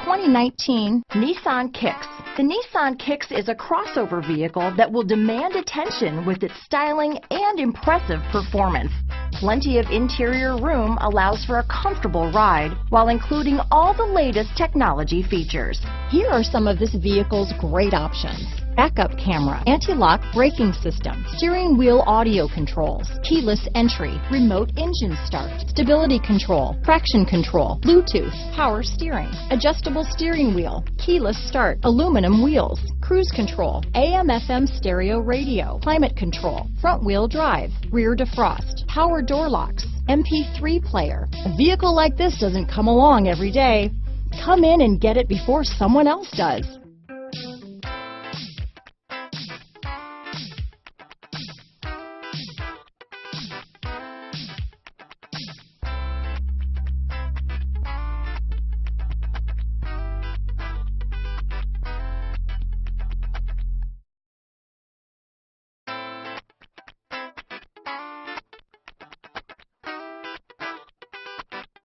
2019 Nissan Kicks. The Nissan Kicks is a crossover vehicle that will demand attention with its styling and impressive performance. Plenty of interior room allows for a comfortable ride while including all the latest technology features. Here are some of this vehicle's great options: backup camera, anti-lock braking system, steering wheel audio controls, keyless entry, remote engine start, stability control, traction control, Bluetooth, power steering, adjustable steering wheel, keyless start, aluminum wheels, cruise control, AM/FM stereo radio, climate control, front wheel drive, rear defrost, power door locks, MP3 player. A vehicle like this doesn't come along every day. Come in and get it before someone else does.